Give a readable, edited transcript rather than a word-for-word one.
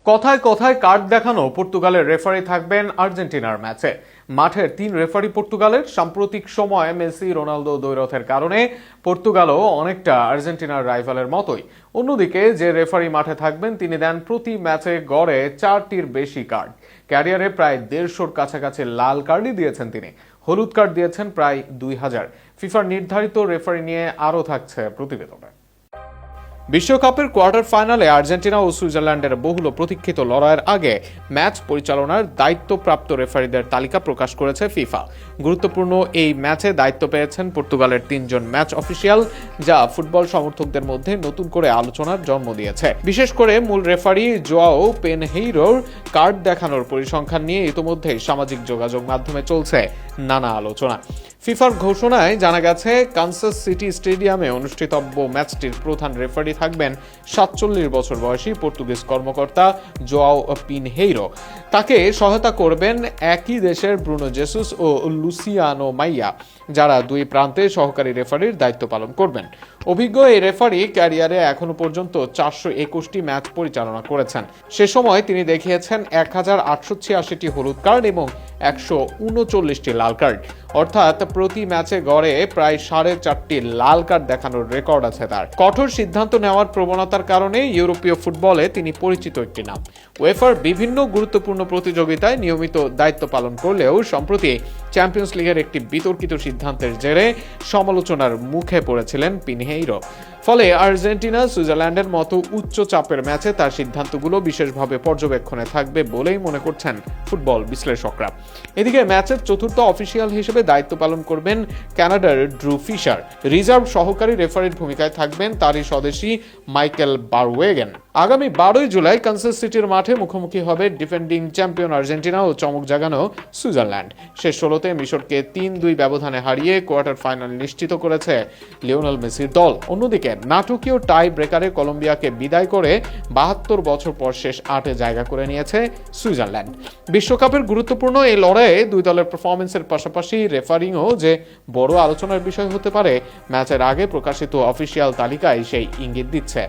কথায় কথায় কার্ড দেখানো পর্তুগালের রেফারি থাকবেন আর্জেন্টিনার ম্যাচে। মাঠের 3 রেফারি পর্তুগালের। সাম্প্রতিক সময়ে মেসি রোনালদো দ্বৈরথের কারণে পর্তুগালও অনেকটা আর্জেন্টিনার রাইভালের মতোই। অন্যদিকে যে রেফারি মাঠে থাকবেন তিনি দেন প্রতি ম্যাচে গড়ে 4টির বেশি কার্ড। ক্যারিয়ারে প্রায় 150-র কাছাকাছি লাল কার্ডই দিয়েছেন তিনি। হলুদ কার্ড দিয়েছেন প্রায় 2000। ফিফার নির্ধারিত রেফারি নিয়ে আরও থাকছে প্রতিবেদনে। বিশ্বকাপের কোয়ার্টার ফাইনালে আর্জেন্টিনা ও সুইজারল্যান্ডের বহুল প্রতীক্ষিত লড়াইয়ের আগে ম্যাচ পরিচালনার দায়িত্বপ্রাপ্ত রেফারিদের তালিকা প্রকাশ করেছে ফিফা। গুরুত্বপূর্ণ এই ম্যাচে দায়িত্ব পেয়েছেন পর্তুগালের 3 জন ম্যাচ অফিসিয়াল, যা ফুটবল সমর্থকদের মধ্যে নতুন করে আলোচনার জন্ম দিয়েছে। বিশেষ করে মূল রেফারি জোয়াও পেনহেইরোর কার্ড দেখানোর পরিসংখ্যান নিয়ে ইতিমধ্যে সামাজিক যোগাযোগ মাধ্যমে চলছে নানা আলোচনা। ফিফার ঘোষণায় জানা গেছে কানসাস সিটি স্টেডিয়ামে অনুষ্ঠিতব্য ম্যাচটির প্রধান রেফারি থাকবেন 47 বছর বয়সী পর্তুগিজ কর্মকর্তা জোয়াও পিনহেইরো। তাকে সহায়তা করবেন একই দেশের ব্রুনো জেসুস ও লুসিয়ানো মাইয়া, যারা দুই প্রান্তে সহকারী রেফারির দায়িত্ব পালন করবেন। অভিজ্ঞ এই রেফারি ক্যারিয়ারে এখনো পর্যন্ত 421টি ম্যাচ পরিচালনা করেছেন। সে সময় তিনি দেখিয়েছেন 1886টি হলুদ কার্ড এবং 139টি লাল কার্ড, অর্থাৎ প্রতি ম্যাচে গড়ে প্রায় 4.5টি লাল কার্ড দেখানোর রেকর্ড আছে তার। কঠোর সিদ্ধান্ত নেওয়ার প্রবণতার কারণে ইউরোপীয় ফুটবলে তিনি পরিচিত একটি নাম। উয়েফার বিভিন্ন গুরুত্বপূর্ণ প্রতিযোগিতায় নিয়মিত দায়িত্ব পালন করলেও সম্প্রতি চ্যাম্পিয়ন্স লিগের একটি বিতর্কিত সিদ্ধান্তের জেরে সমালোচনার মুখে পড়েছিলেন পিনহেইরো। ফলে আর্জেন্টিনা সুইজারল্যান্ডের মতো উচ্চ চাপের ম্যাচে তার সিদ্ধান্তগুলো বিশেষভাবে পর্যবেক্ষণে থাকবে বলেই মনে করছেন ফুটবল বিশ্লেষকরা। এদিকে ম্যাচের চতুর্থ অফিসিয়াল হিসেবে দায়িত্ব পালন করবেন কানাডার ড্রু ফিশার। রিজার্ভ সহকারী রেফারির ভূমিকায় থাকবেন তারই স্বদেশী মাইকেল বারওয়েগেন। আগামী 12 জুলাই কানসাস সিটির মাঠে মুখোমুখি হবে ডিফেন্ডিং চ্যাম্পিয়ন আর্জেন্টিনা ও চমক জাগানো সুইজারল্যান্ড। শেষ 16তে মিশরকে 3-2 ব্যবধানে হারিয়ে কোয়ার্টার ফাইনাল নিশ্চিত করেছে লিওনেল মেসির দল। অন্যদিকে নাটকীয় টাই ব্রেকারে কলম্বিয়াকে বিদায় করে 72 বছর পর শেষ 8-এ জায়গা করে নিয়েছে সুইজারল্যান্ড। বিশ্বকাপের গুরুত্বপূর্ণ এই লড়াইয়ে দুই দলের পারফরম্যান্সের পাশাপাশি রেফারিংও যে বড় আলোচনার বিষয় হতে পারে ম্যাচের আগে প্রকাশিত অফিসিয়াল তালিকায় সেই ইঙ্গিত দিচ্ছে।